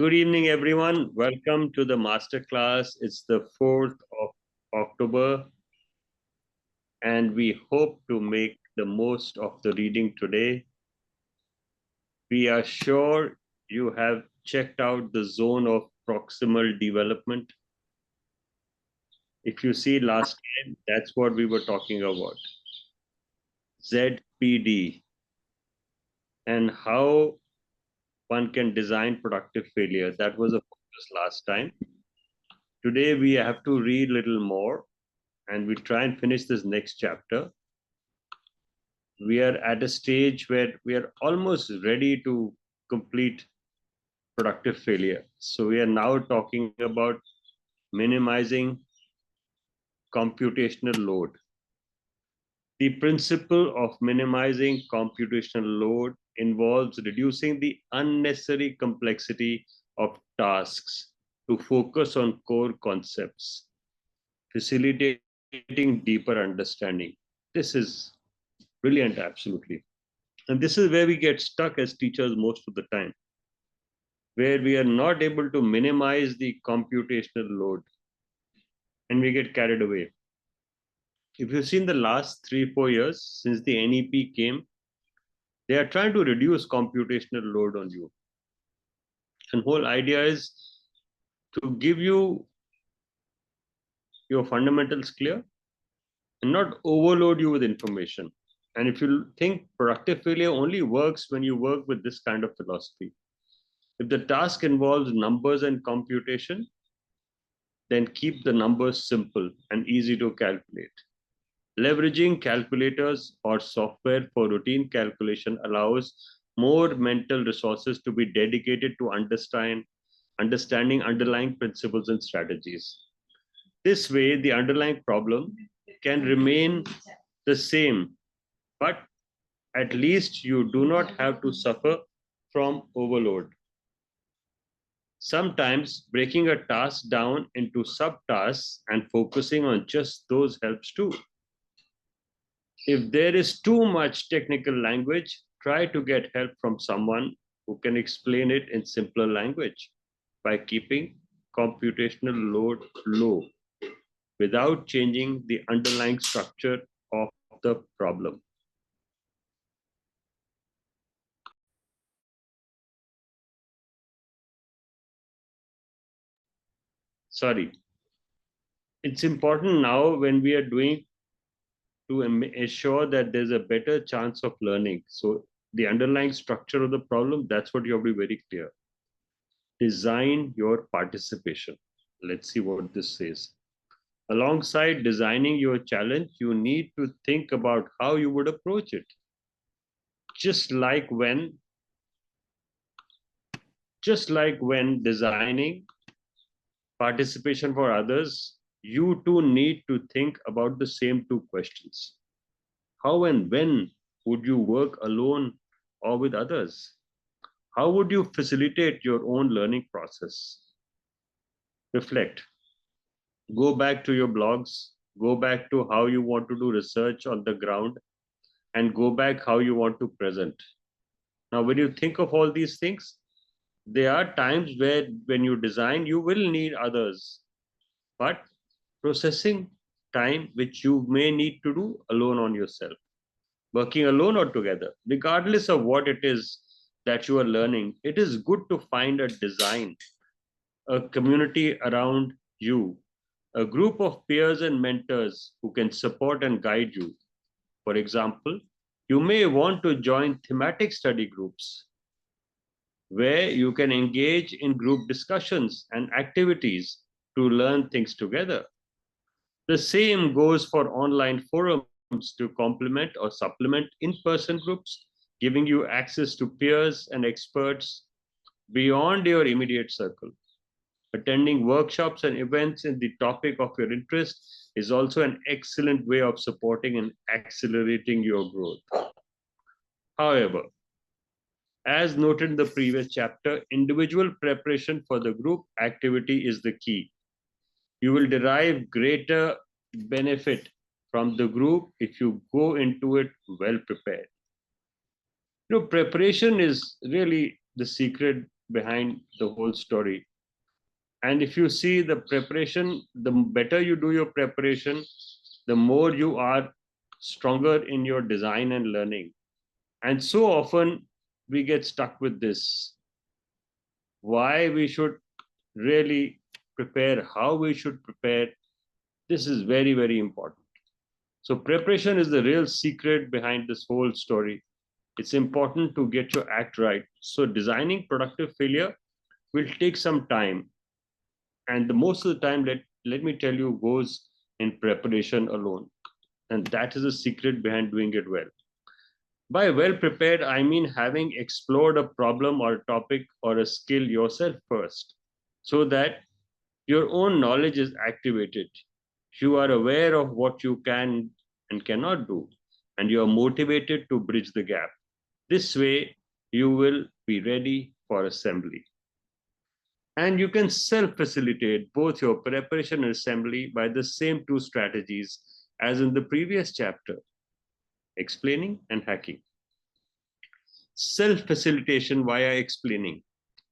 Good evening, everyone. Welcome to the Masterclass. It's the 4th of October, and we hope to make the most of the reading today. We are sure you have checked out the zone of proximal development. If you see last time, that's what we were talking about. ZPD and how one can design productive failure. That was a focus last time. Today we have to read a little more and we try and finish this next chapter. We are at a stage where we are almost ready to complete productive failure. So we are now talking about minimizing computational load. The principle of minimizing computational load involves reducing the unnecessary complexity of tasks to focus on core concepts, facilitating deeper understanding. This is brilliant, absolutely. And this is where we get stuck as teachers most of the time, where we are not able to minimize the computational load and we get carried away. If you've seen the last 3-4 years since the NEP came, they are trying to reduce computational load on you. And whole idea is to give you your fundamentals clear and not overload you with information. And if you think productive failure only works when you work with this kind of philosophy. If the task involves numbers and computation, then keep the numbers simple and easy to calculate. Leveraging calculators or software for routine calculation allows more mental resources to be dedicated to understanding underlying principles and strategies. This way, the underlying problem can remain the same, but at least you do not have to suffer from overload. Sometimes breaking a task down into subtasks and focusing on just those helps too. If there is too much technical language, try to get help from someone who can explain it in simpler language by keeping computational load low without changing the underlying structure of the problem. Sorry. It's important now when we are doing to ensure that there's a better chance of learning. So the underlying structure of the problem, that's what you have to be very clear. Design your participation. Let's see what this says. Alongside designing your challenge, you need to think about how you would approach it. Just like when designing participation for others, you too need to think about the same two questions. How and when would you work alone or with others? How would you facilitate your own learning process? Reflect. Go back to your blogs, go back to how you want to do research on the ground, and go back how you want to present. Now, when you think of all these things, there are times where when you design, you will need others, but processing time which you may need to do alone on yourself, working alone or together, regardless of what it is that you are learning, it is good to find a design, a community around you, a group of peers and mentors who can support and guide you. For example, you may want to join thematic study groups where you can engage in group discussions and activities to learn things together. The same goes for online forums to complement or supplement in-person groups, giving you access to peers and experts beyond your immediate circle. Attending workshops and events in the topic of your interest is also an excellent way of supporting and accelerating your growth. However, as noted in the previous chapter, individual preparation for the group activity is the key. You will derive greater benefit from the group if you go into it well prepared. Preparation is really the secret behind the whole story. And if you see the preparation, the better you do your preparation, the more you are stronger in your design and learning. And so often we get stuck with this. Why we should really prepare, how we should prepare. This is very, very important. So, preparation is the real secret behind this whole story. It's important to get your act right. So, designing productive failure will take some time. And the most of the time, let me tell you, goes in preparation alone. And that is the secret behind doing it well. By well prepared, I mean having explored a problem or a topic or a skill yourself first, so that your own knowledge is activated. You are aware of what you can and cannot do, and you are motivated to bridge the gap. This way, you will be ready for assembly. And you can self facilitate both your preparation and assembly by the same two strategies as in the previous chapter: explaining and hacking. Self facilitation via explaining.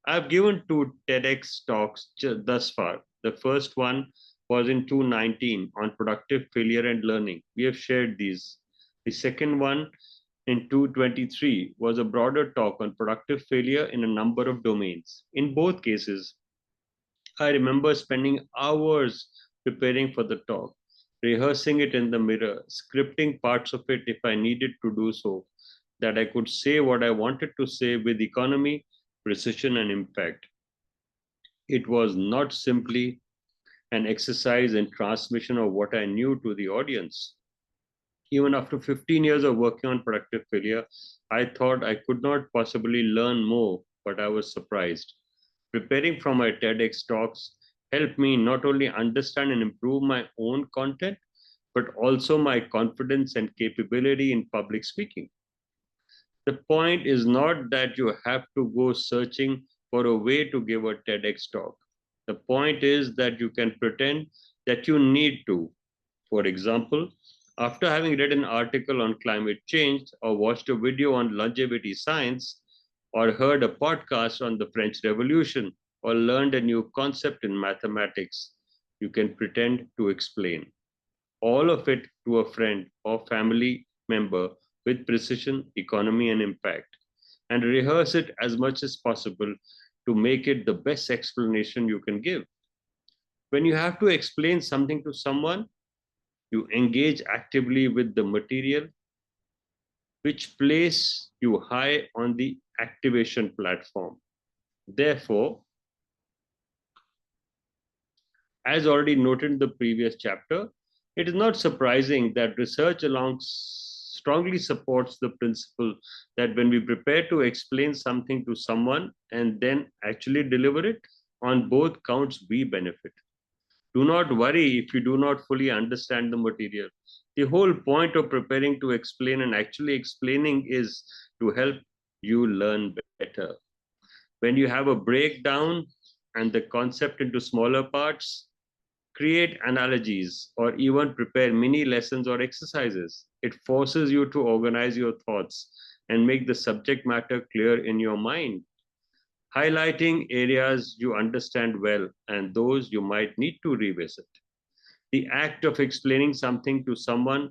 I've given two TEDx talks thus far. The first one was in 2019 on productive failure and learning. We have shared these. The second one in 2023 was a broader talk on productive failure in a number of domains. In both cases, I remember spending hours preparing for the talk, rehearsing it in the mirror, scripting parts of it if I needed to do so, that I could say what I wanted to say with economy, precision, and impact. It was not simply an exercise in transmission of what I knew to the audience. Even after 15 years of working on productive failure, I thought I could not possibly learn more, but I was surprised. Preparing for my TEDx talks helped me not only understand and improve my own content, but also my confidence and capability in public speaking. The point is not that you have to go searching for a way to give a TEDx talk. The point is that you can pretend that you need to. For example, after having read an article on climate change, or watched a video on longevity science, or heard a podcast on the French Revolution, or learned a new concept in mathematics, you can pretend to explain all of it to a friend or family member with precision, economy, and impact, and rehearse it as much as possible to make it the best explanation you can give. When you have to explain something to someone, you engage actively with the material, which place you high on the activation platform. Therefore, as already noted in the previous chapter, it is not surprising that research along strongly supports the principle that when we prepare to explain something to someone and then actually deliver it, on both counts we benefit. Do not worry if you do not fully understand the material. The whole point of preparing to explain and actually explaining is to help you learn better. When you have a breakdown and the concept into smaller parts, create analogies, or even prepare mini lessons or exercises. It forces you to organize your thoughts and make the subject matter clear in your mind, highlighting areas you understand well and those you might need to revisit. The act of explaining something to someone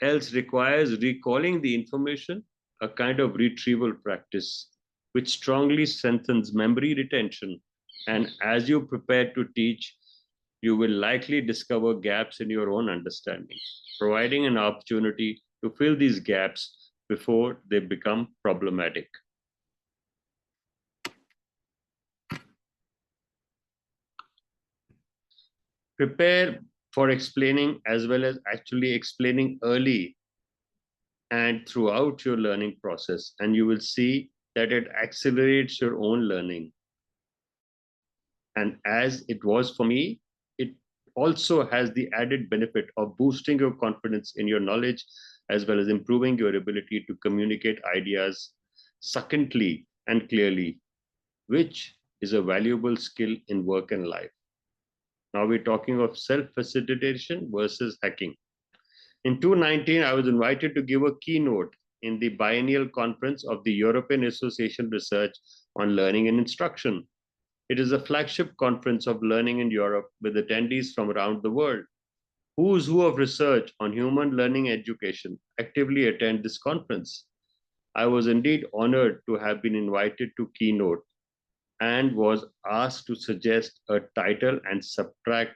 else requires recalling the information, a kind of retrieval practice, which strongly strengthens memory retention. And as you prepare to teach, you will likely discover gaps in your own understanding, providing an opportunity to fill these gaps before they become problematic. Prepare for explaining as well as actually explaining early and throughout your learning process, and you will see that it accelerates your own learning. And as it was for me, it also has the added benefit of boosting your confidence in your knowledge as well as improving your ability to communicate ideas succinctly and clearly, which is a valuable skill in work and life. Now we're talking of self-facilitation versus hacking. In 2019, I was invited to give a keynote in the biennial conference of the European Association Research on learning and instruction. It is a flagship conference of learning in Europe with attendees from around the world. Who's who of research on human learning education actively attend this conference. I was indeed honored to have been invited to keynote and was asked to suggest a title and subtract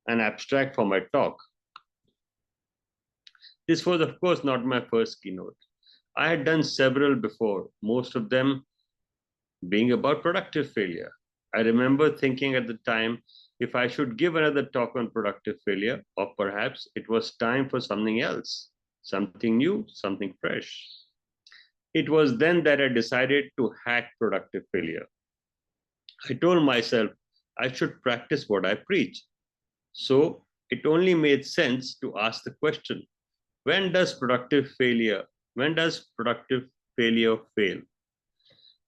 an abstract for my talk. This was, of course, not my first keynote. I had done several before, most of them being about productive failure. I remember thinking at the time if I should give another talk on productive failure, or perhaps it was time for something else, something new, something fresh. It was then that I decided to hack productive failure. I told myself I should practice what I preach. So it only made sense to ask the question, when does productive failure, when does productive failure fail?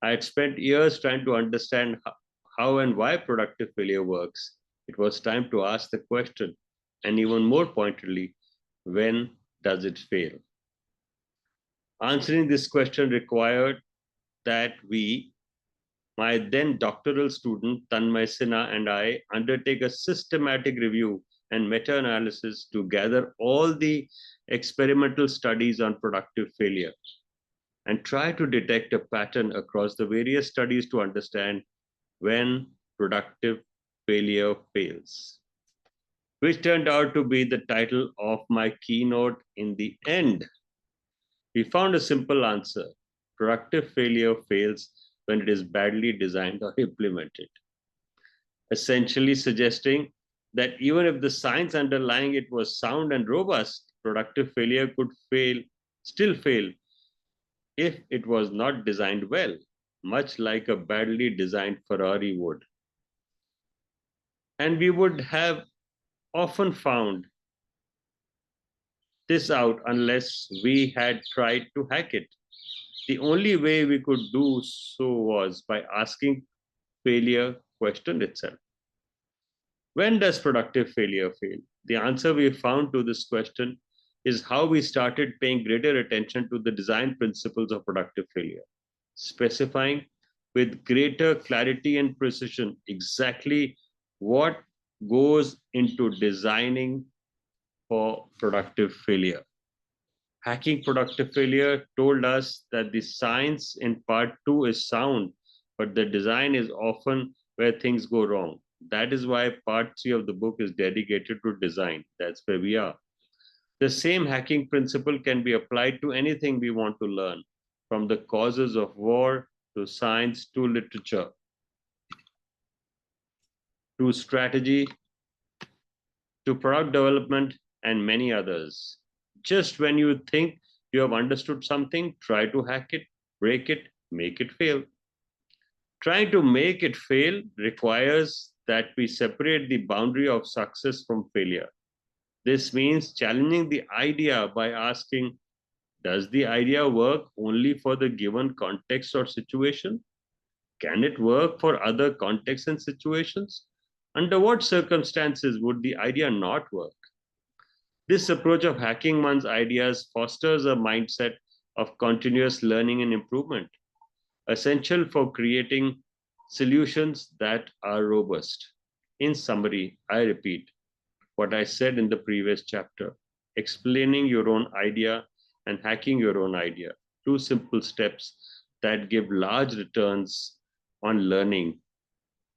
I had spent years trying to understand how and why productive failure works. It was time to ask the question, and even more pointedly, when does it fail? Answering this question required that we, my then doctoral student Tanmay Sinha and I, undertake a systematic review and meta-analysis to gather all the experimental studies on productive failure and try to detect a pattern across the various studies to understand when productive failure fails, which turned out to be the title of my keynote in the end. We found a simple answer. Productive failure fails when it is badly designed or implemented, essentially suggesting that even if the science underlying it was sound and robust, productive failure could still fail if it was not designed well, much like a badly designed Ferrari would. And we would have often found this out unless we had tried to hack it. The only way we could do so was by asking failure question itself. When does productive failure fail? The answer we found to this question is how we started paying greater attention to the design principles of productive failure, specifying with greater clarity and precision exactly what goes into designing for productive failure. Hacking productive failure told us that the science in part two is sound, but the design is often where things go wrong. That is why part three of the book is dedicated to design. That's where we are. The same hacking principle can be applied to anything we want to learn, from the causes of war to science to literature to strategy to product development and many others. Just when you think you have understood something, try to hack it, break it, make it fail. Trying to make it fail requires that we separate the boundary of success from failure. This means challenging the idea by asking, does the idea work only for the given context or situation? Can it work for other contexts and situations? Under what circumstances would the idea not work? This approach of hacking one's ideas fosters a mindset of continuous learning and improvement, essential for creating solutions that are robust. In summary, I repeat what I said in the previous chapter: explaining your own idea and hacking your own idea. Two simple steps that give large returns on learning.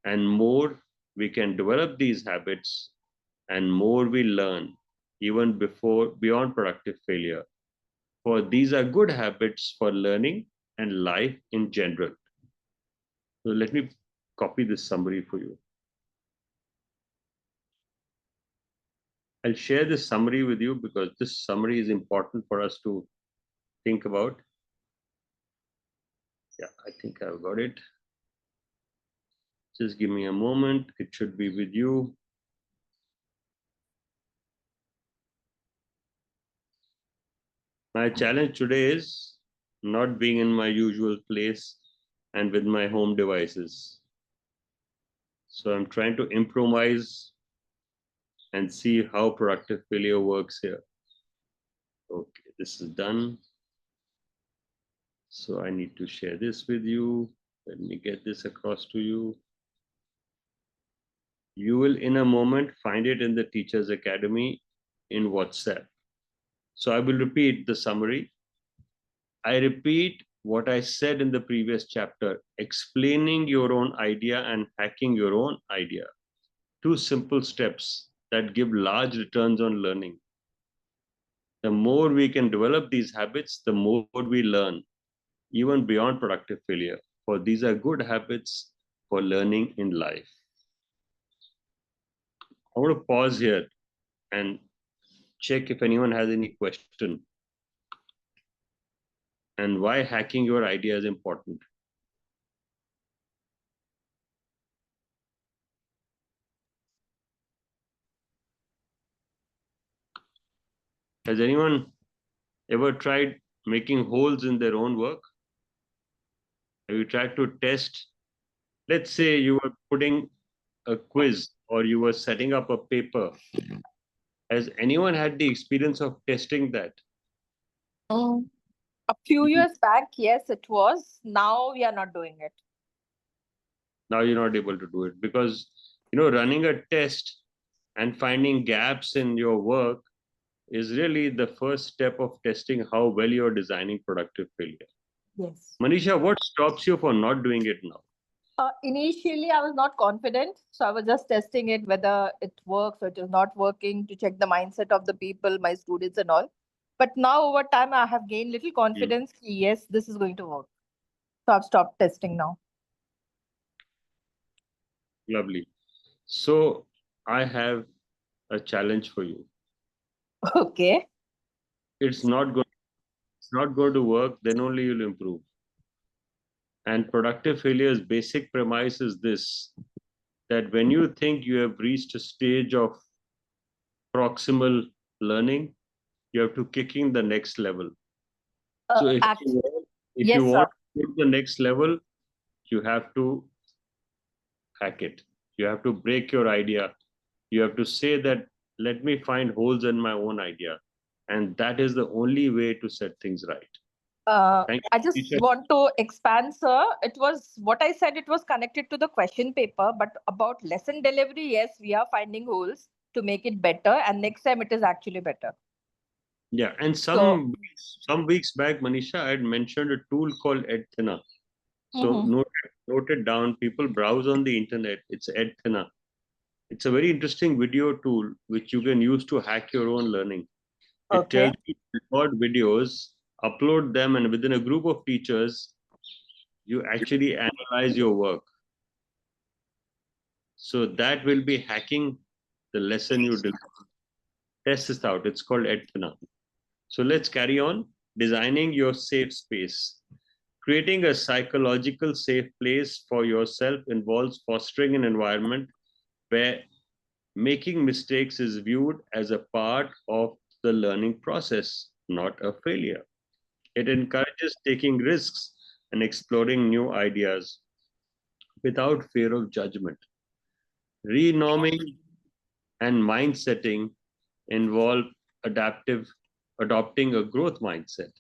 And more we can develop these habits, and more we learn, even beyond productive failure. For these are good habits for learning and life in general. So let me copy this summary for you. I'll share this summary with you because this summary is important for us to think about. Yeah, I think I've got it. Just give me a moment. It should be with you. My challenge today is not being in my usual place and with my home devices. So I'm trying to improvise and see how productive failure works here. Okay, this is done. So I need to share this with you. Let me get this across to you. You will, in a moment, find it in the Teachers Academy in WhatsApp. So I will repeat the summary. I repeat what I said in the previous chapter, explaining your own idea and hacking your own idea. Two simple steps that give large returns on learning. The more we can develop these habits, the more we learn, even beyond productive failure. For these are good habits for learning in life. I want to pause here and check if anyone has any question and why hacking your idea is important. Has anyone ever tried making holes in their own work? Have you tried to test? Let's say you were putting a quiz or you were setting up a paper. Has anyone had the experience of testing that? Mm. A few years back, yes, it was. Now we are not doing it. Now you're not able to do it because, running a test and finding gaps in your work is really the first step of testing how well you're designing productive failure. Yes. Manisha, what stops you for not doing it now? Initially, I was not confident. So I was just testing it whether it works or it is not working to check the mindset of the people, my students, and all. But now, over time, I have gained little Hmm, confidence. Yes, this is going to work. So I've stopped testing now. lovely. So I have a challenge for you. Okay. It's not going. It's not going to work. Then only you'll improve. And productive failure's basic premise is this: that when you think you have reached a stage of proximal learning, you have to kick in the next level. So Act. if you Yes, sir. want to go to the next level, you have to hack it. You have to break your idea. You have to say that, let me find holes in my own idea. And that is the only way to set things right. Thank I you, just teacher. want to expand, sir. It was what I said, it was connected to the question paper, but about lesson delivery, yes, we are finding holes to make it better, and next time it is actually better. Yeah, and So, some weeks back, Manisha, I had mentioned a tool called Edthena. So mhm. note it down. People browse on the internet. It's Edthena. It's a very interesting video tool which you can use to hack your own learning. It tells Okay. you to record videos, upload them, and within a group of teachers, you actually analyze your work. So that will be hacking the lesson you deliver. Test this out. It's called Edthena. So let's carry on. Designing your safe space. Creating a psychological safe place for yourself involves fostering an environment where making mistakes is viewed as a part of the learning process, not a failure. It encourages taking risks and exploring new ideas without fear of judgment. Renorming and mind setting involve adaptive adopting a growth mindset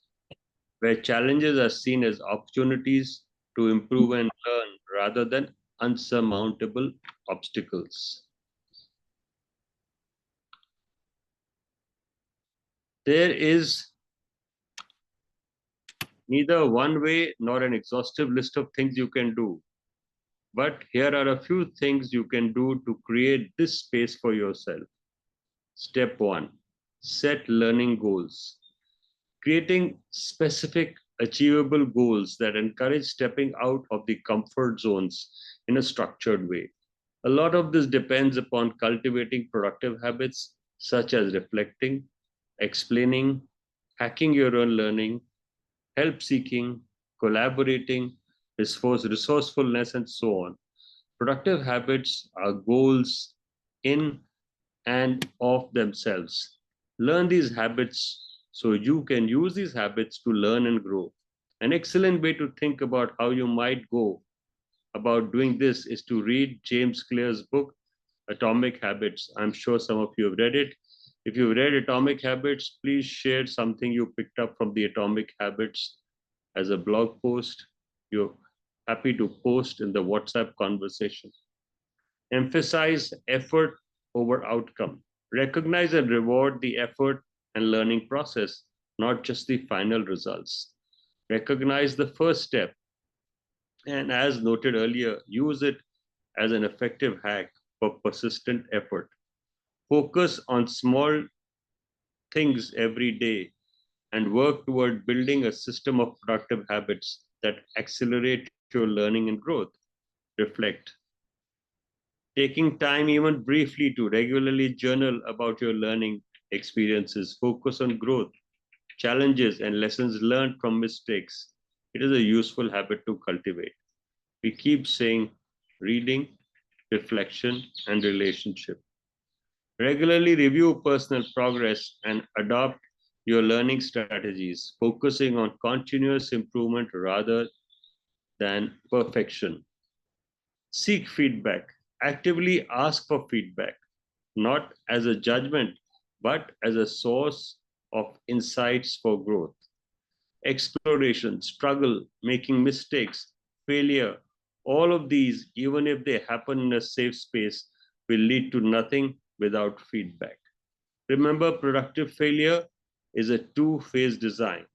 where challenges are seen as opportunities to improve and learn rather than unsurmountable obstacles. There is neither one way nor an exhaustive list of things you can do, but here are a few things you can do to create this space for yourself. Step one: set learning goals. Creating specific, achievable goals that encourage stepping out of the comfort zones in a structured way. A lot of this depends upon cultivating productive habits such as reflecting, explaining, hacking your own learning, help seeking, collaborating, resourcefulness, and so on. Productive habits are goals in and of themselves. Learn these habits so you can use these habits to learn and grow. An excellent way to think about how you might go about doing this is to read James Clear's book, Atomic Habits. I'm sure some of you have read it. If you've read Atomic Habits, please share something you picked up from the Atomic Habits as a blog post. You happy to post in the WhatsApp conversation. Emphasize effort over outcome. Recognize and reward the effort and learning process, not just the final results. Recognize the first step, and as noted earlier, use it as an effective hack for persistent effort. Focus on small things every day and work toward building a system of productive habits that accelerate your learning and growth. Reflect. Taking time, even briefly, to regularly journal about your learning experiences, focus on growth, challenges, and lessons learned from mistakes. It is a useful habit to cultivate. We keep saying reading, reflection, and relationship. Regularly review personal progress and adopt your learning strategies, focusing on continuous improvement rather than perfection. Seek feedback. Actively ask for feedback, not as a judgment, but as a source of insights for growth. Exploration, struggle, making mistakes, failure, all of these, even if they happen in a safe space, will lead to nothing without feedback. Remember, productive failure is a two-phase design.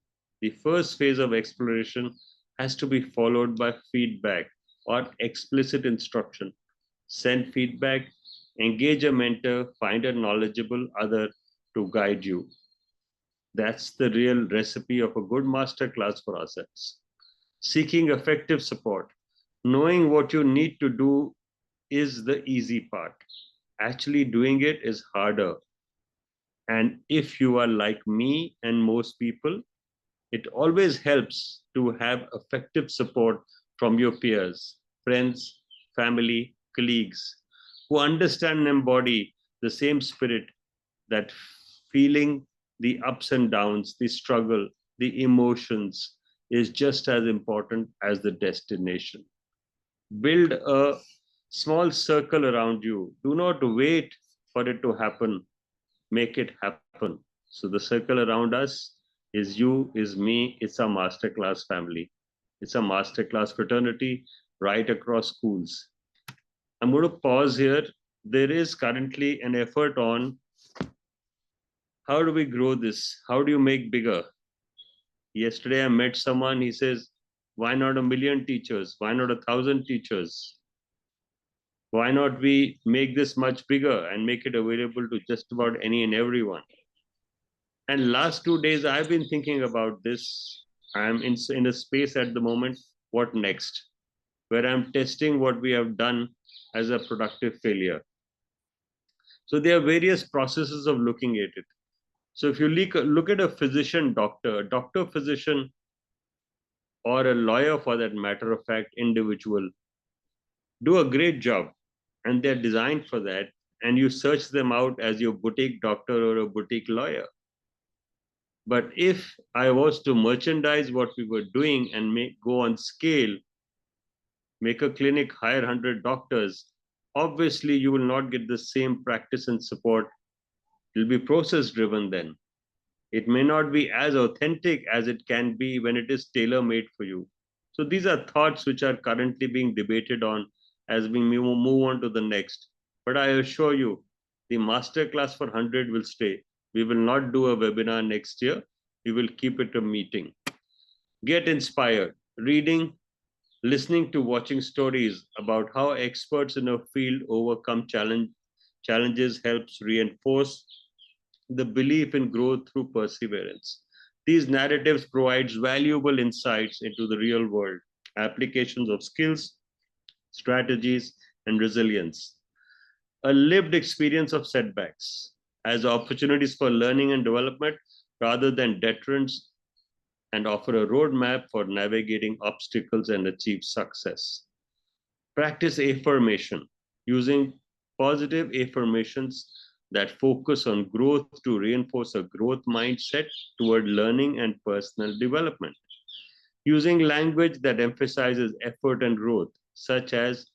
The first phase of exploration has to be followed by feedback or explicit instruction. Send feedback, engage a mentor, find a knowledgeable other to guide you. That's the real recipe of a good masterclass for ourselves. Seeking effective support. Knowing what you need to do is the easy part. Actually, doing it is harder. And if you are like me and most people, it always helps to have effective support from your peers, friends, family, colleagues who understand and embody the same spirit, that feeling the ups and downs, the struggle, the emotions is just as important as the destination. Build a small circle around you. Do not wait for it to happen. Make it happen. So the circle around us is you, is me, it's a masterclass family. It's a masterclass fraternity right across schools. I'm going to pause here. There is currently an effort on how do we grow this? How do you make bigger? Yesterday I met someone, he says, why not a million teachers? Why not 1,000 teachers? Why not we make this much bigger and make it available to just about any and everyone? And last 2 days, I've been thinking about this. I'm in a space at the moment, what next? Where I'm testing what we have done as a productive failure. So there are various processes of looking at it. So if you look at a physician, doctor, physician, or a lawyer for that matter of fact, individual, do a great job. And they're designed for that. And you search them out as your boutique doctor or a boutique lawyer. But if I was to merchandise what we were doing and go on scale, make a clinic, hire 100 doctors, obviously you will not get the same practice and support. It will be process driven then. It may not be as authentic as it can be when it is tailor made for you. So these are thoughts which are currently being debated on as we move on to the next. But I assure you, the masterclass for 100 will stay. We will not do a webinar next year. We will keep it a meeting. Get inspired. Reading, listening to, watching stories about how experts in a field overcome challenges helps reinforce the belief in growth through perseverance. These narratives provides valuable insights into the real world, applications of skills, strategies, and resilience. A lived experience of setbacks as opportunities for learning and development rather than deterrents, and offer a roadmap for navigating obstacles and achieve success. Practice affirmation using positive affirmations that focus on growth to reinforce a growth mindset toward learning and personal development. Using language that emphasizes effort and growth, such as,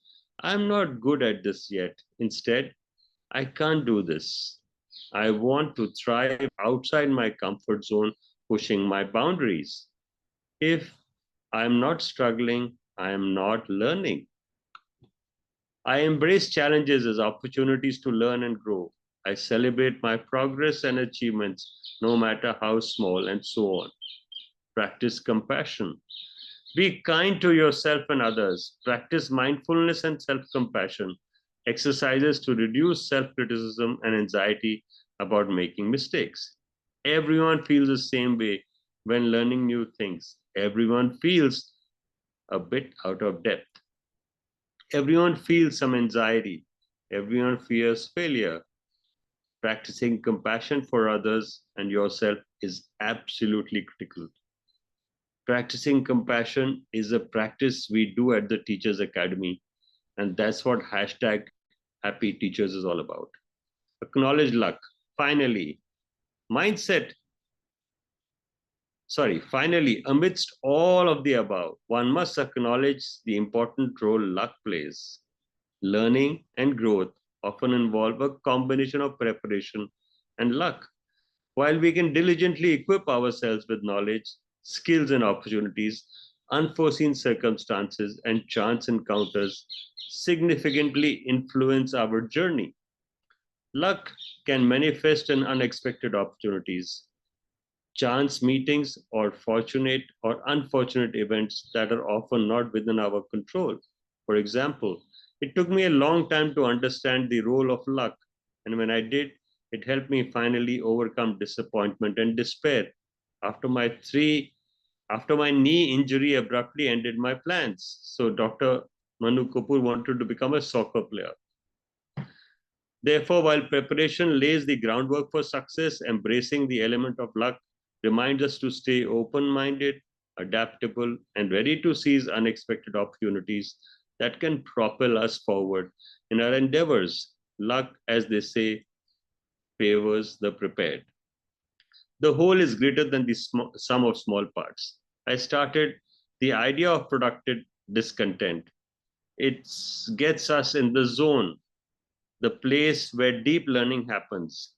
I'm not good at this yet. Instead, I can't do this. I want to thrive outside my comfort zone, pushing my boundaries. If I'm not struggling, I am not learning. I embrace challenges as opportunities to learn and grow. I celebrate my progress and achievements, no matter how small, and so on. Practice compassion. Be kind to yourself and others. Practice mindfulness and self compassion. Exercises to reduce self criticism and anxiety about making mistakes. Everyone feels the same way when learning new things. Everyone feels a bit out of depth. Everyone feels some anxiety. Everyone fears failure. Practicing compassion for others and yourself is absolutely critical. Practicing compassion is a practice we do at the Teachers Academy, and that's what hashtag Happy Teachers is all about. Acknowledge luck. Finally, mindset. Finally, amidst all of the above, one must acknowledge the important role luck plays. Learning and growth often involve a combination of preparation and luck. While we can diligently equip ourselves with knowledge, skills, and opportunities, unforeseen circumstances and chance encounters significantly influence our journey. Luck can manifest in unexpected opportunities, chance meetings, or fortunate or unfortunate events that are often not within our control. For example, it took me a long time to understand the role of luck, and when I did, it helped me finally overcome disappointment and despair after after my knee injury abruptly ended my plans. So Dr. Manu Kapoor wanted to become a soccer player. Therefore, while preparation lays the groundwork for success, embracing the element of luck reminds us to stay open minded, adaptable, and ready to seize unexpected opportunities that can propel us forward in our endeavors. Luck, as they say, favors the prepared. The whole is greater than the sum of small parts. I started the idea of productive discontent. It gets us in the zone, the place where deep learning happens.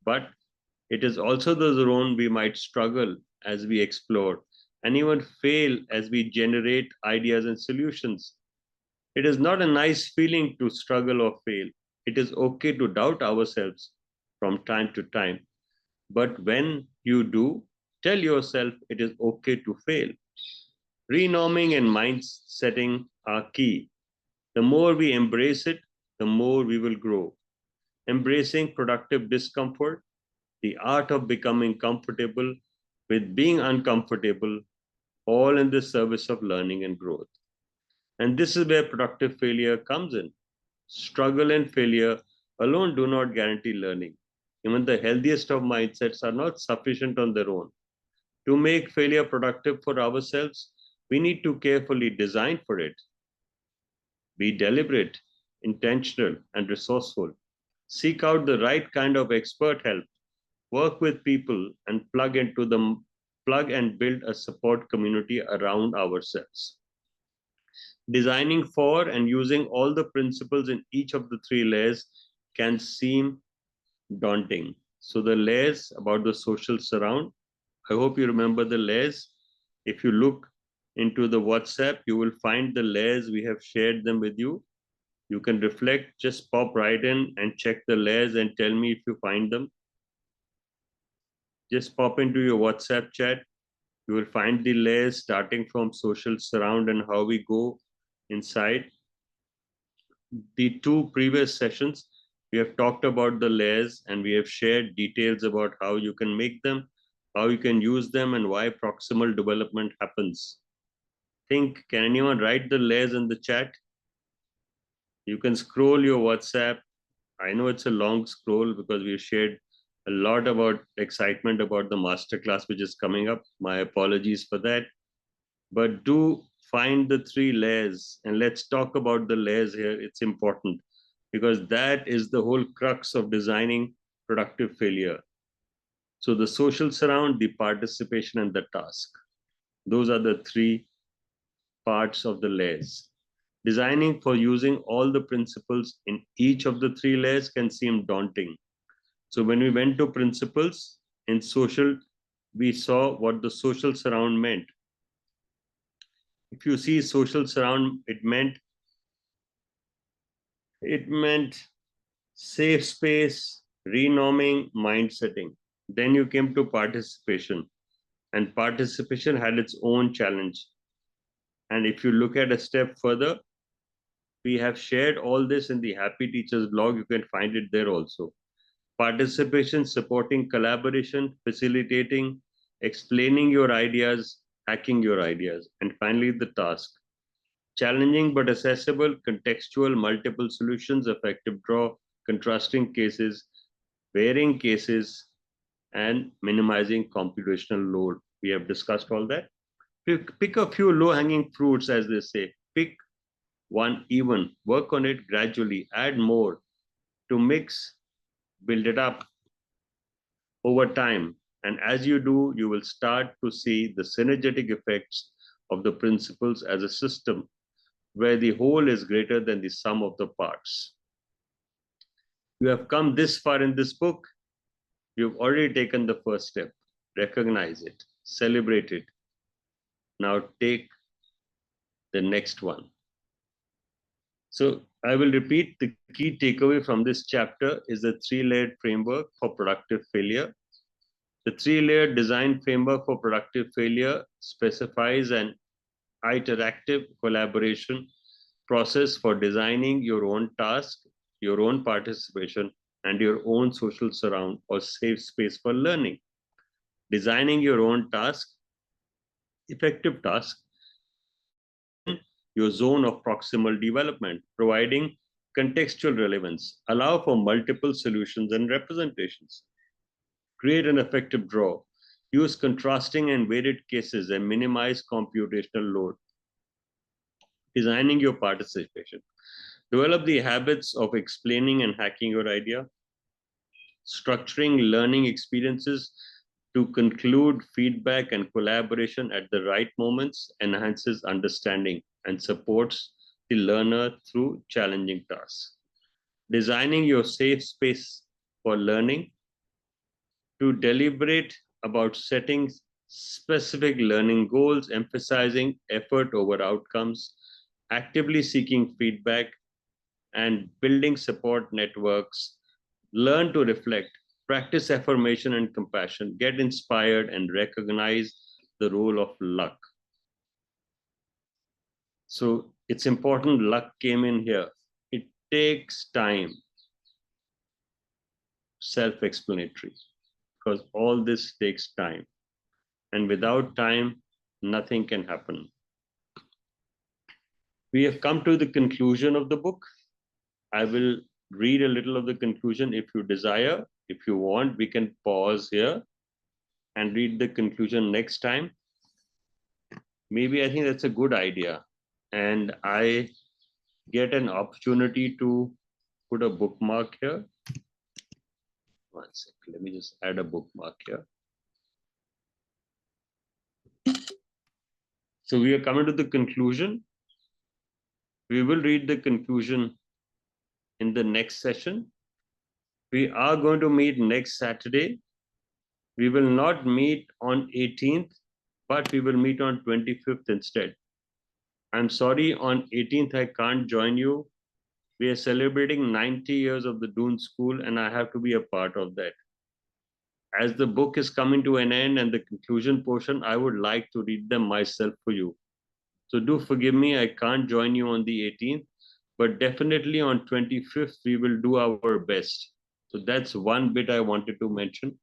But it is also the zone we might struggle as we explore and even fail as we generate ideas and solutions. It is not a nice feeling to struggle or fail. It is okay to doubt ourselves from time to time. But when you do, tell yourself it is okay to fail. Renorming and mind setting are key. The more we embrace it, the more we will grow. Embracing productive discomfort, the art of becoming comfortable with being uncomfortable, all in the service of learning and growth. And this is where productive failure comes in. Struggle and failure alone do not guarantee learning. Even the healthiest of mindsets are not sufficient on their own. To make failure productive for ourselves, we need to carefully design for it, be deliberate, intentional, and resourceful. Seek out the right kind of expert help, work with people, and plug and build a support community around ourselves. Designing for and using all the principles in each of the three layers can seem daunting. So the layers about the social surround, I hope you remember the layers. If you look into the WhatsApp, you will find the layers. We have shared them with you. You can reflect, just pop right in and check the layers and tell me if you find them. Just pop into your WhatsApp chat. You will find the layers starting from social surround and how we go inside. The two previous sessions, we have talked about the layers and we have shared details about how you can make them, how you can use them, and why proximal development happens. Can anyone write the layers in the chat? You can scroll your WhatsApp. I know it's a long scroll because we've shared a lot about excitement about the masterclass which is coming up. My apologies for that. But do find the three layers and let's talk about the layers here. It's important because that is the whole crux of designing productive failure. So the social surround, the participation, and the task. Those are the three parts of the layers. Designing for using all the principles in each of the three layers can seem daunting. So when we went to principles in social, we saw what the social surround meant. If you see social surround, it meant safe space, renorming, mind setting. Then you came to participation, and participation had its own challenge. And if you look at a step further, we have shared all this in the Happy Teachers blog. You can find it there also. Participation, supporting collaboration, facilitating, explaining your ideas, hacking your ideas. And finally, the task. Challenging but accessible, contextual, multiple solutions, effective draw, contrasting cases, varying cases, and minimizing computational load. We have discussed all that. Pick a few low hanging fruits, as they say. Pick one even, work on it gradually, add more to mix, build it up over time. And as you do, you will start to see the synergetic effects of the principles as a system where the whole is greater than the sum of the parts. You have come this far in this book, you've already taken the first step. Recognize it, celebrate it. Now take the next one. So I will repeat the key takeaway from this chapter is the three-layered framework for productive failure. The three-layered design framework for productive failure specifies an interactive collaboration process for designing your own task, your own participation, and your own social surround or safe space for learning. Designing your own task, effective task, within your zone of proximal development, providing contextual relevance, allow for multiple solutions and representations, create an effective draw, use contrasting and varied cases, and minimize computational load. Designing your participation. Develop the habits of explaining and hacking your idea, structuring learning experiences to conclude feedback and collaboration at the right moments enhances understanding and supports the learner through challenging tasks. Designing your safe space for learning to deliberate about setting specific learning goals, emphasizing effort over outcomes, actively seeking feedback, and building support networks. Learn to reflect, practice affirmation and compassion, get inspired, and recognize the role of luck. So it's important luck came in here. It takes time, self explanatory, because all this takes time. And without time, nothing can happen. We have come to the conclusion of the book. I will read a little of the conclusion if you desire. If you want, we can pause here and read the conclusion next time. Maybe I think that's a good idea. And I get an opportunity to put a bookmark here. One sec, let me just add a bookmark here. So we are coming to the conclusion. We will read the conclusion in the next session. We are going to meet next Saturday. We will not meet on 18th, but we will meet on 25th instead. I'm sorry, on 18th I can't join you. We are celebrating 90 years of the Dune School, and I have to be a part of that. As the book is coming to an end and the conclusion portion, I would like to read them myself for you. So do forgive me, I can't join you on the 18th, but definitely on 25th, we will do our best. So that's one bit I wanted to mention.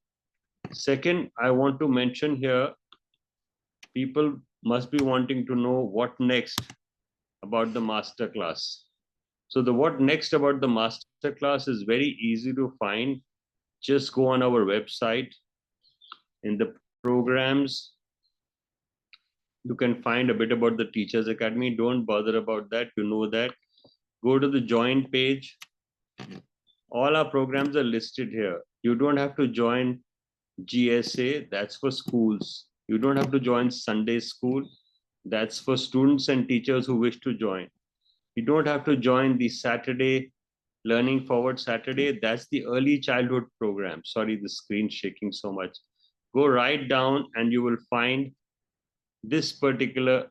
Second, I want to mention here, people must be wanting to know what next about the masterclass. So the what next about the masterclass is very easy to find. Just go on our website. In the programs, you can find a bit about the Teachers Academy. Don't bother about that. You know that. Go to the join page. All our programs are listed here. You don't have to join GSA. That's for schools. You don't have to join Sunday school. That's for students and teachers who wish to join. You don't have to join the Saturday Learning Forward Saturday. That's the early childhood program. Sorry, the screen's shaking so much. Go right down and you will find this particular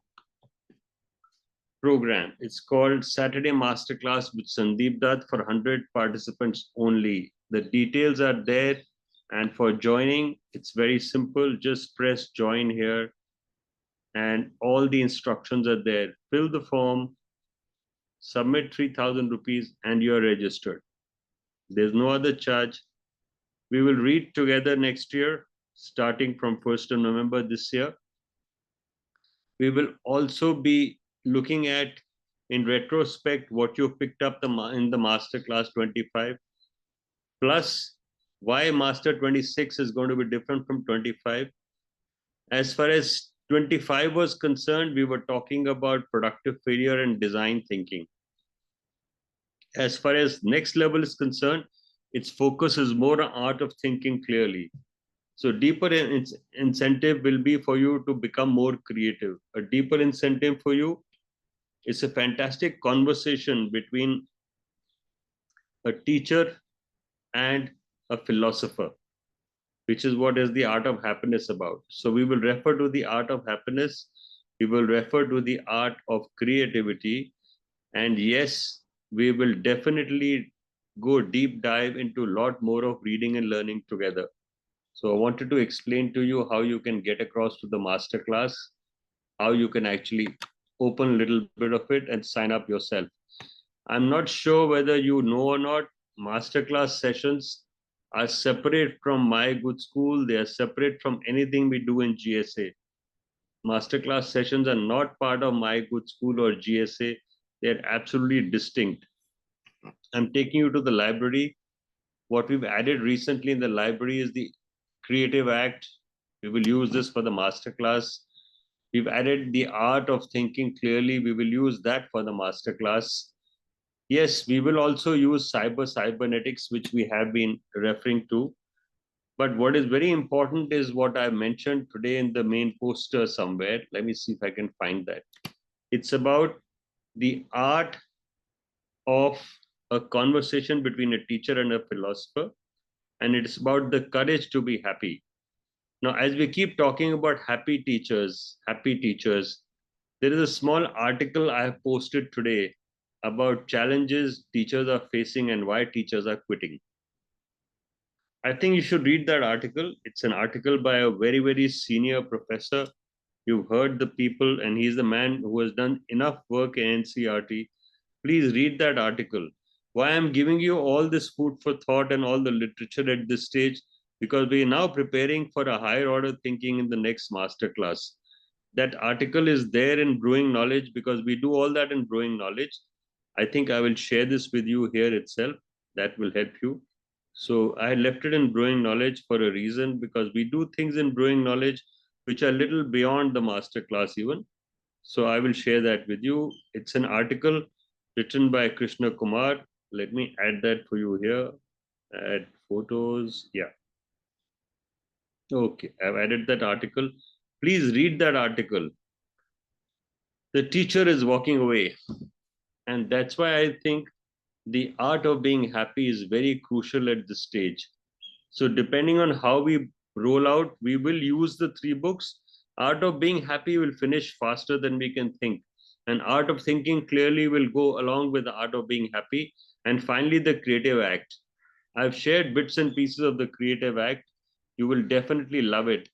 program. It's called Saturday Masterclass with Sandeep Dutt for 100 participants only. The details are there. And for joining, it's very simple. Just press join here and all the instructions are there. Fill the form, submit 3,000 rupees, and you're registered. There's no other charge. We will read together next year, starting from 1st of November this year. We will also be looking at, in retrospect, what you picked up in the Masterclass 25, plus why Master 26 is going to be different from 25. As far as 25 was concerned, we were talking about productive failure and design thinking. As far as next level is concerned, its focus is more on art of thinking clearly. So deeper incentive will be for you to become more creative. A deeper incentive for you is a fantastic conversation between a teacher and a philosopher, which is what is the art of happiness about. So we will refer to the art of happiness. We will refer to the art of creativity. And yes, we will definitely go deep dive into a lot more of reading and learning together. So I wanted to explain to you how you can get across to the masterclass, how you can actually open a little bit of it and sign up yourself. I'm not sure whether you know or not, masterclass sessions are separate from My Good School. They are separate from anything we do in GSA. Masterclass sessions are not part of My Good School or GSA. They're absolutely distinct. I'm taking you to the library. What we've added recently in the library is the Creative Act. We will use this for the masterclass. We've added the art of thinking clearly. We will use that for the masterclass. Yes, we will also use cybernetics, which we have been referring to. But what is very important is what I mentioned today in the main poster somewhere. Let me see if I can find that. It's about the art of a conversation between a teacher and a philosopher, and it's about the courage to be happy. Now, as we keep talking about happy teachers, there is a small article I have posted today about challenges teachers are facing and why teachers are quitting. I think you should read that article. It's an article by a very, very senior professor. You've heard the people, and he's the man who has done enough work in NCRT. Please read that article. Why I'm giving you all this food for thought and all the literature at this stage, because we are now preparing for a higher order thinking in the next masterclass. That article is there in Brewing Knowledge because we do all that in Brewing Knowledge. I think I will share this with you here itself. That will help you. So I left it in Brewing Knowledge for a reason, because we do things in Brewing Knowledge which are a little beyond the masterclass even. So I will share that with you. It's an article written by Krishna Kumar. Let me add that for you here. Add photos. Yeah. Okay. I've added that article. Please read that article. The teacher is walking away. And that's why I think the art of being happy is very crucial at this stage. So, depending on how we roll out, we will use the three books. Art of Being Happy will finish faster than we can think. And Art of Thinking clearly will go along with the Art of Being Happy. And finally, the Creative Act. I've shared bits and pieces of the Creative Act. You will definitely love it.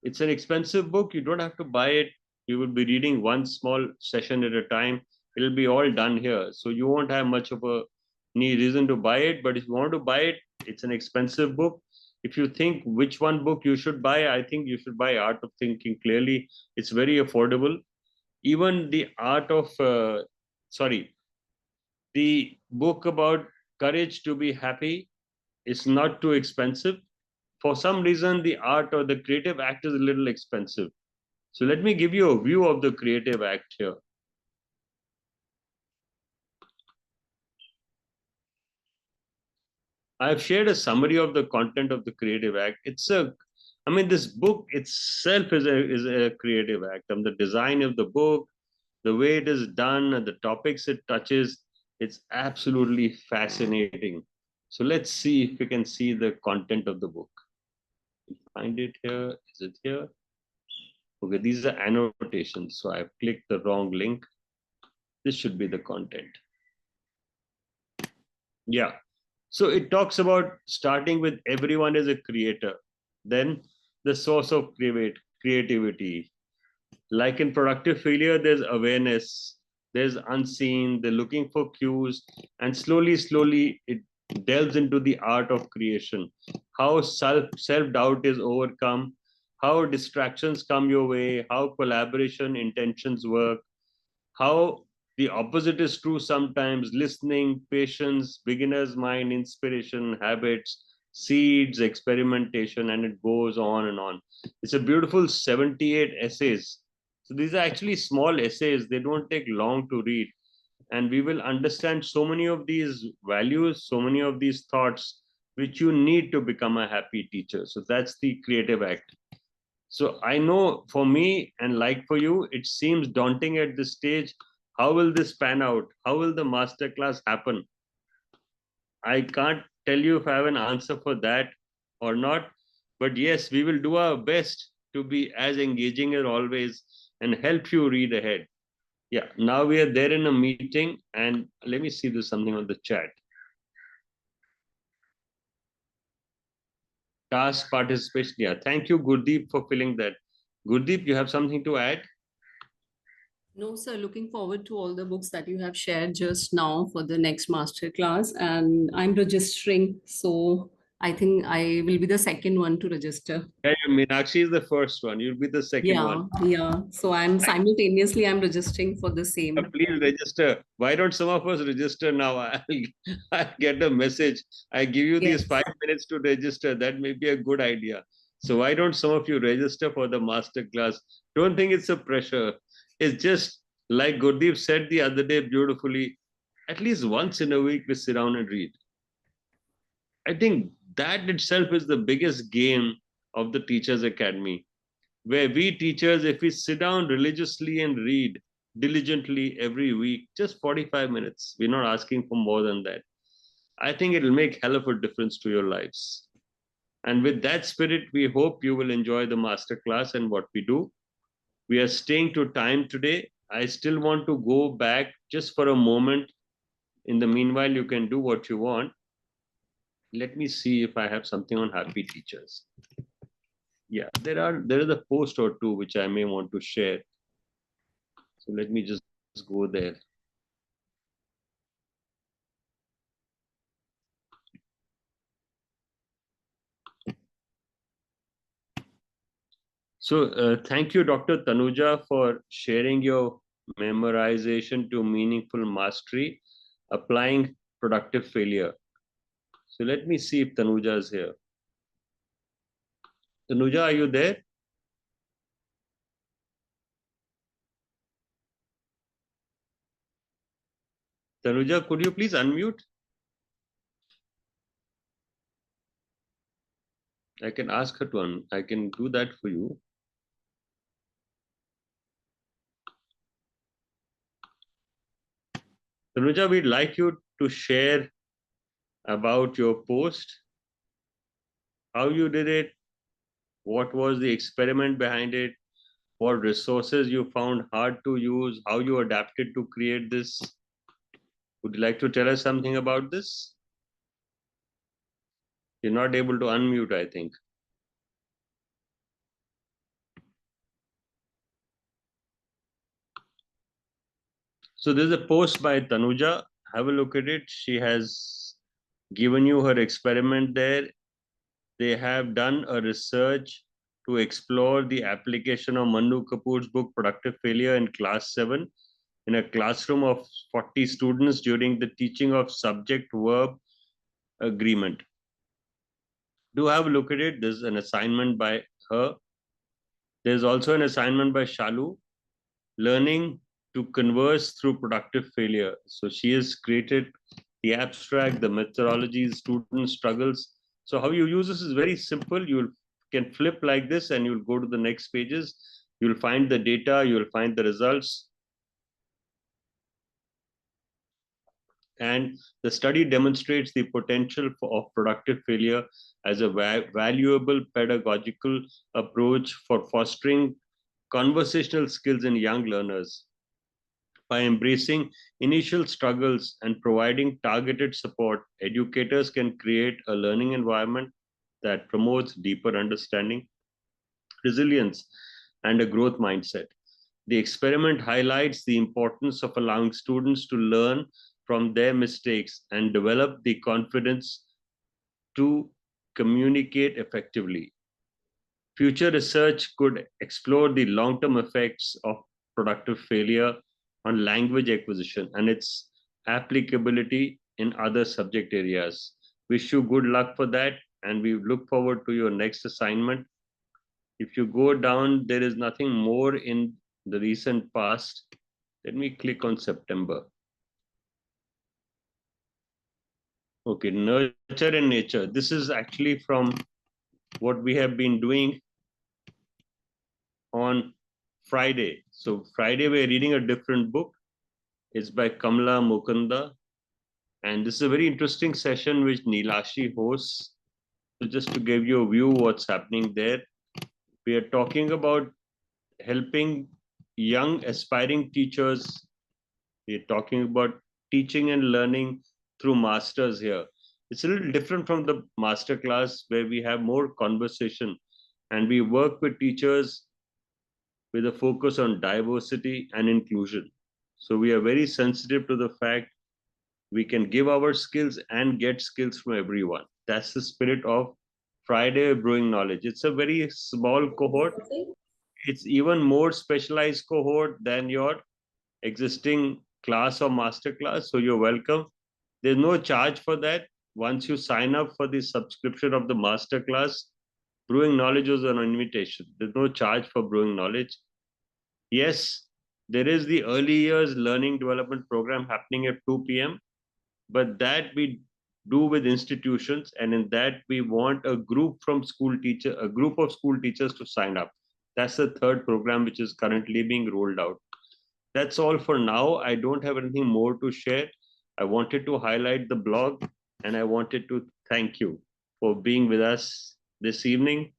It's an expensive book. You don't have to buy it. You will be reading one small session at a time. It'll be all done here. So you won't have much of a need reason to buy it. But if you want to buy it, it's an expensive book. If you think which one book you should buy, I think you should buy Art of Thinking Clearly. It's very affordable. Even the art of, the book about courage to be happy is not too expensive. For some reason, the art or the creative act is a little expensive. So let me give you a view of the creative act here. I've shared a summary of the content of the creative act. This book itself is a creative act. The design of the book, the way it is done, and the topics it touches, it's absolutely fascinating. So let's see if we can see the content of the book. Find it here. Is it here? Okay, these are annotations. So I've clicked the wrong link. This should be the content. Yeah. So it talks about starting with everyone as a creator, then the source of creativity. Like in productive failure, there's awareness, there's unseen, they're looking for cues, and slowly it delves into the art of creation. How self doubt is overcome, how distractions come your way, how collaboration intentions work, how the opposite is true sometimes: listening, patience, beginner's mind, inspiration, habits, seeds, experimentation, and it goes on and on. It's a beautiful 78 essays. So these are actually small essays, they don't take long to read. And we will understand so many of these values, so many of these thoughts which you need to become a happy teacher. So that's the creative act. So I know for me and like for you, it seems daunting at this stage. How will this pan out? How will the masterclass happen? I can't tell you if I have an answer for that or not. But yes, we will do our best to be as engaging as always and help you read ahead. Yeah, now we are there in a meeting, and let me see there's something on the chat. Task participation. Yeah, thank you, Gurdeep, for filling that. Gurdeep, you have something to add? No, sir. Looking forward to all the books that you have shared just now for the next master class. And I'm registering. So I think I will be the second one to register. Yeah, Meenakshi is the first one. You'll be the second one. Yeah. So I'm simultaneously I'm registering for the same. Please register. Why don't some of us register now? I'll get a message. I give you these Yes. 5 minutes to register. That may be a good idea. So why don't some of you register for the master class? Don't think it's a pressure. It's just like Gurdeep said the other day beautifully. At least once in a week, we sit down and read. I think that itself is the biggest game of the Teachers Academy, where we teachers, if we sit down religiously and read diligently every week, just 45 minutes, we're not asking for more than that. I think it'll make hell of a difference to your lives. And with that spirit, we hope you will enjoy the masterclass and what we do. We are staying to time today. I still want to go back just for a moment. In the meanwhile, you can do what you want. Let me see if I have something on happy teachers. Yeah, there is a post or two which I may want to share. So let me just go there. So thank you, Dr. Tanuja, for sharing your memorization to meaningful mastery, applying productive failure. So let me see if Tanuja is here. Tanuja, are you there? Tanuja, could you please unmute? I can ask her to I can do that for you. Tanuja, we'd like you to share about your post, how you did it, what was the experiment behind it, what resources you found hard to use, how you adapted to create this. Would you like to tell us something about this? You're not able to unmute, I think. So there's a post by Tanuja. Have a look at it. She has given you her experiment there. They have done a research to explore the application of Manu Kapoor's book Productive Failure in class 7 in a classroom of 40 students during the teaching of subject verb agreement. Do have a look at it. There's an assignment by her. There's also an assignment by Shalu, learning to converse through productive failure. So she has created the abstract, the methodology, student struggles. So how you use this is very simple. You can flip like this and you'll go to the next pages. You'll find the data, you'll find the results. And the study demonstrates the potential of productive failure as a valuable pedagogical approach for fostering conversational skills in young learners. By embracing initial struggles and providing targeted support, educators can create a learning environment that promotes deeper understanding, resilience, and a growth mindset. The experiment highlights the importance of allowing students to learn from their mistakes and develop the confidence to communicate effectively. Future research could explore the long term effects of productive failure on language acquisition and its applicability in other subject areas. Wish you good luck for that, and we look forward to your next assignment. If you go down, there is nothing more in the recent past. Let me click on September. Okay, nurture and nature. This is actually from what we have been doing on Friday. So Friday we're reading a different book. It's by Kamala Mukunda. And this is a very interesting session which Nilashi hosts. So just to give you a view what's happening there, we are talking about helping young aspiring teachers. We're talking about teaching and learning through masters here. It's a little different from the master class where we have more conversation and we work with teachers with a focus on diversity and inclusion. So we are very sensitive to the fact we can give our skills and get skills from everyone. That's the spirit of Friday Brewing Knowledge. It's a very small cohort. It's even more specialized cohort than your existing class or master class. So you're welcome. There's no charge for that. Once you sign up for the subscription of the master class, Brewing Knowledge is an invitation. There's no charge for Brewing Knowledge. Yes, there is the early years learning development program happening at 2 p.m., but that we do with institutions, and in that we want a group a group of school teachers to sign up. That's the third program which is currently being rolled out. That's all for now. I don't have anything more to share. I wanted to highlight the blog and I wanted to thank you for being with us this evening.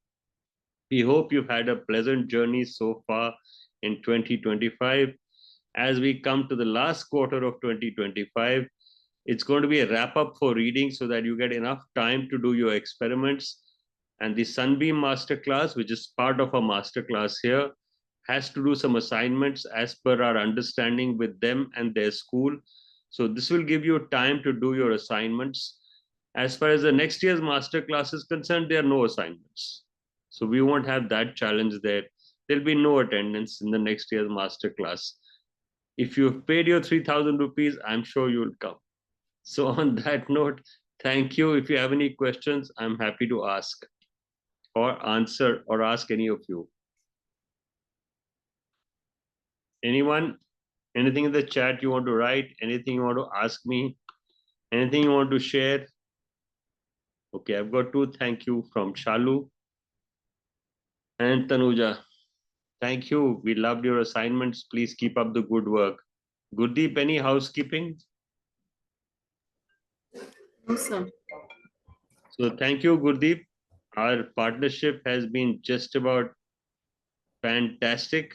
We hope you've had a pleasant journey so far in 2025. As we come to the last quarter of 2025, it's going to be a wrap up for reading so that you get enough time to do your experiments. And the Sunbeam Masterclass, which is part of our masterclass here, has to do some assignments as per our understanding with them and their school. So this will give you time to do your assignments. As far as the next year's masterclass is concerned, there are no assignments. So we won't have that challenge there. There'll be no attendance in the next year's masterclass. If you've paid your 3,000 rupees, I'm sure you'll come. So on that note, thank you. If you have any questions, I'm happy to ask or answer or ask any of you. Anyone, anything in the chat you want to write, anything you want to ask me, anything you want to share? Okay, I've got two thank you from Shalu and Tanuja. Thank you. We loved your assignments. Please keep up the good work. Gurdeep, any housekeeping? No, sir. So thank you, Gurdeep. Our partnership has been just about fantastic.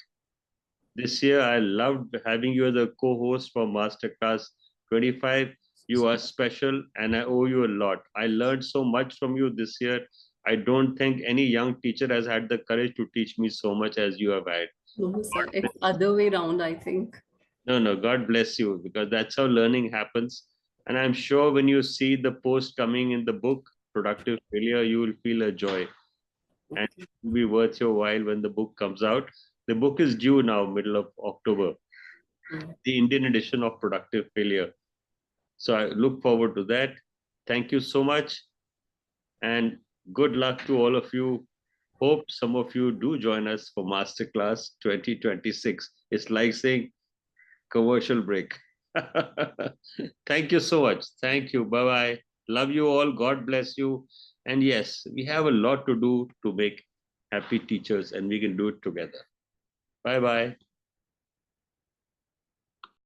This year, I loved having you as a co-host for Masterclass 25. You are special and I owe you a lot. I learned so much from you this year. I don't think any young teacher has had the courage to teach me so much as you have had. No, sir. It's other way around, I think. No, God bless you, because that's how learning happens. And I'm sure when you see the post coming in the book, Productive Failure, you will feel a joy. And it will be worth your while when the book comes out. The book is due now, middle of October, the Indian edition of Productive Failure. So I look forward to that. Thank you so much. And good luck to all of you. Hope some of you do join us for Masterclass 2026. It's like saying commercial break. Thank you so much. Thank you. Bye bye. Love you all. God bless you. And yes, we have a lot to do to make happy teachers, and we can do it together. Bye bye.